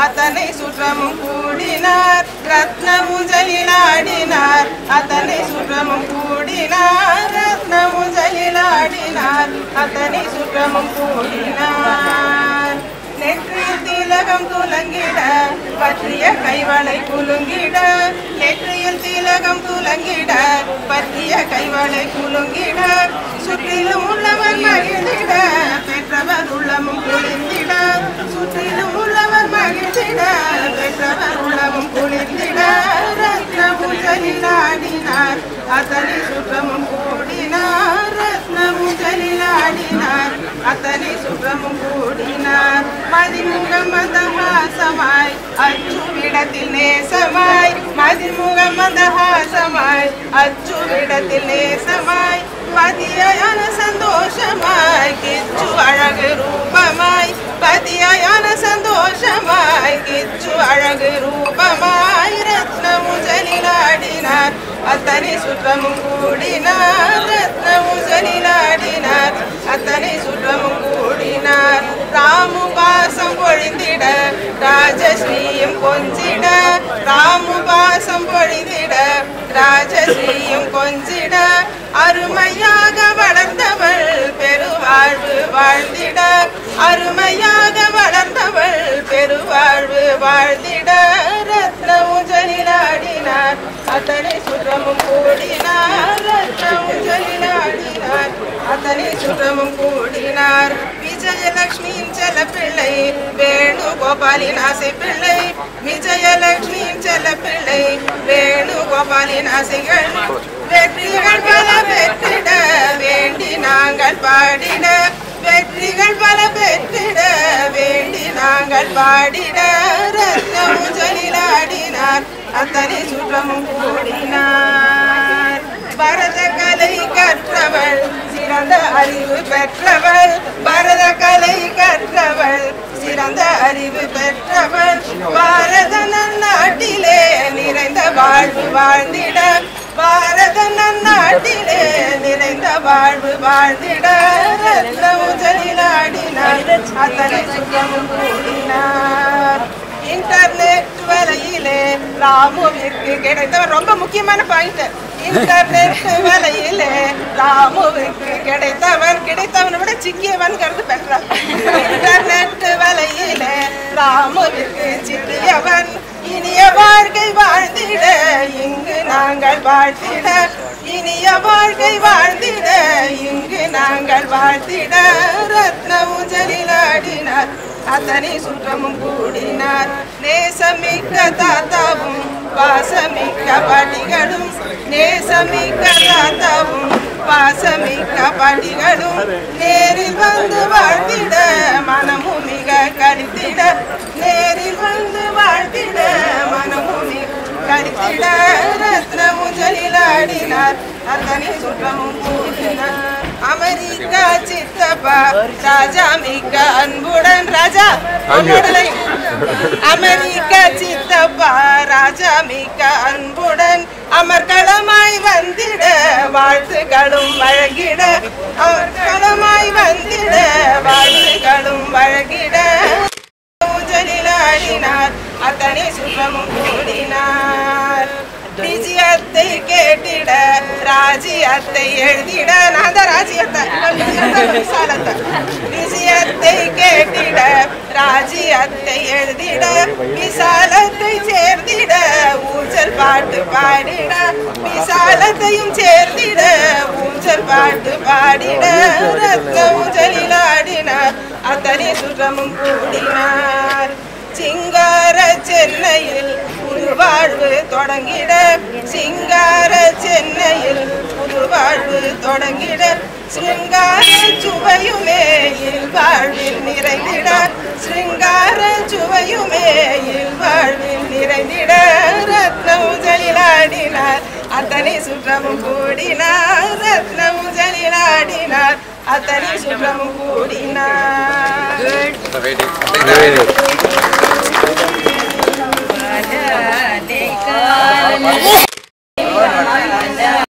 அத்தனை சுற்றமும் கூடினார் ரத்னமுஞ்சலிலாடினார் அத்தனை சுற்றமும் கூடினார் ரத்னமுஞ்சலிலாடினார் அத்தனை சுற்றமும் கூடினார் நெற்றியில் திலகம் துலங்கிட பற்றிய கைவளை குலுங்கிட நெற்றியில் திலகம் துலங்கிட பற்றிய கைவளை குலுங்கிட சுற்றிலும் உள்ளவர் மகிழ்ந்திட பெற்றவர் உள்ளமும் குளிர்ந்திட சுற்றிலும் உள்ளவர் மகிழ்ந்திட பெற்றவர் உள்ளமும் குளிர்ந்திட ரத்னமுஞ்சலிலாடினார் அத்தனை சுற்றமும் கூடினார் ரத்னமுஞ்சலிலாடினார் அத்தனை சுற்றமும் கூடினார் மதிமுகம் மந்தஹாசமாய் அச்சுவிடத்தில் நேசமாய் மதிமுகம் மந்தஹாசமாய் அச்சுவிடத்தில் நேசமாய் பதியான சந்தோஷமாய் கிச்சு அழகு ரூபமாய் பதியான சந்தோஷமாய் கிச்சு அழகு ரூபமாய் ரத்னமுஞ்சலிலாடினார் அத்தனை சுற்றமும் கூடினார் ரத்னமுஞ்சலிலாடினார் அத்தனை சுற்றமும் கூடினார் ராமுபாசம் பொழிந்திட ராஜஸ்ரீயும் கொஞ்சிட ராமுபாசம் பொழிந்திட ராஜஸ்ரீயும் கொஞ்சிட அருமையாக வளர்ந்தவள் பெருவாழ்வு வாழ்ந்திட அருமையாக வளர்ந்தவள் பெருவாழ்வு வாழ்ந்திட ரத்னமுஞ்சலிலாடினார் அத்தனை சுற்றமும் கூடினார் ரத்னமுஞ்சலிலாடினார் அத்தனை சுற்றமும் கூடினார் விஜயலட்சுமியின் செல்ல பிள்ளை வேணுகோபாலின் ஆசை பிள்ளை விஜயலட்சுமியின் செல்ல பிள்ளை வேணுகோபாலின் ஆசைகள் வெற்றிகள் பல பெற்றிட வேண்டி நாங்கள் பாடிட வெற்றிகள் பல பெற்றிட வேண்டி நாங்கள் பாடிட ரத்னமுஞ்சலிலாடினார் அத்தனை சுற்றமும் கூடினார் பரத கலை கற்றவள் சிறந்த அறிவு பெற்றவள் பரத கலை கற்றவள் சிறந்த அறிவு பெற்றவள் பாரத நன்னாட்டிலே நிறைந்த வாழ்வு வாழ்ந்திட பாரத நன்னாட்டிலே நிறைந்த வாழ்வு வாழ்ந்திட ரத்னமுஞ்சலிலாடினார் அத்தனை சுற்றமும் கூடினார் இன்டர்நெட் வலையிலே ராமுவிற்கு கிடைத்தவர் ரொம்ப முக்கியமான பாயிண்ட் இன்டர்நெட் வலையிலே ராமுவிற்கு கிடைத்தவனை விட சிக்கியவன் கருது பெற்றார் இன்டர்நெட் வலையிலே ராமுவிற்கு சிக்கியவன் இனிய வாழ்க்கை வாழ்ந்திட இங்கு நாங்கள் வாழ்த்திட இனிய வாழ்க்கை வாழ்ந்திட இங்கு நாங்கள் வாழ்த்திட ரத்னமுஞ்சலிலாடினார் அத்தனை சுற்றமும் கூடினார் நேசமிக்க தாத்தாவும் பாசமிக்க பாட்டிகளும் நேசமிக்க தாத்தாவும் பாசமிக்க பாட்டிகளும் நேரில் வந்து வாழ்த்திட மனமும் மிக கழித்திட நேரில் வந்து வாழ்த்திட மனமும் மிக கழித்திட ரத்னமுஞ்சலிலாடினார் அத்தனை சுற்றமும் கூடினார் அமெரிக்கா சித்தப்பா ராஜா மிக்க அன்புடன் ராஜா அமெரிக்கா சித்தப்பா ராஜா மிக்க அன்புடன் அமர்களமாய் வந்திட வாழ்த்துக்களும் வழங்கிட அமர்களமாய் வந்திட வாழ்த்துக்களும் வழங்கிட முஞ்சலிலாடினார் அத்தனை சுற்றமும் கூடினார் விஜயத்தை கேட்டிட ராஜ்யத்தை எழுதிட நான் தான் ராஜ்யத்தை விஜயத்தை கேட்டிட ராஜ்யத்தை எழுதிட விசாலத்தை சேர்ந்திட ஊஞ்சல் பாட்டு பாடிட விசாலத்தையும் சேர்ந்திட ஊஞ்சல் பாட்டு பாடிட ரத்னமுஞ்சலிலாடினார் அத்தனை சுற்றமும் கூடினார் சிங்கார சென்னையில் புதுவாழ்வு தொடங்கிட சிங்கார சென்னையில் புதுவாழ்வு தொடங்கிட சிங்கார சுவையுமே வாழ்வில் நிறைந்திட சிங்கார சுவையுமே வாழ்வில் நிறைந்திட ரத்னமுஞ்சலிலாடினார் அத்தனை சுற்றமும் கூடினார் ரத்னமுஞ்சலிலாடினார் அத்தனை சுற்றமும் கூடினார்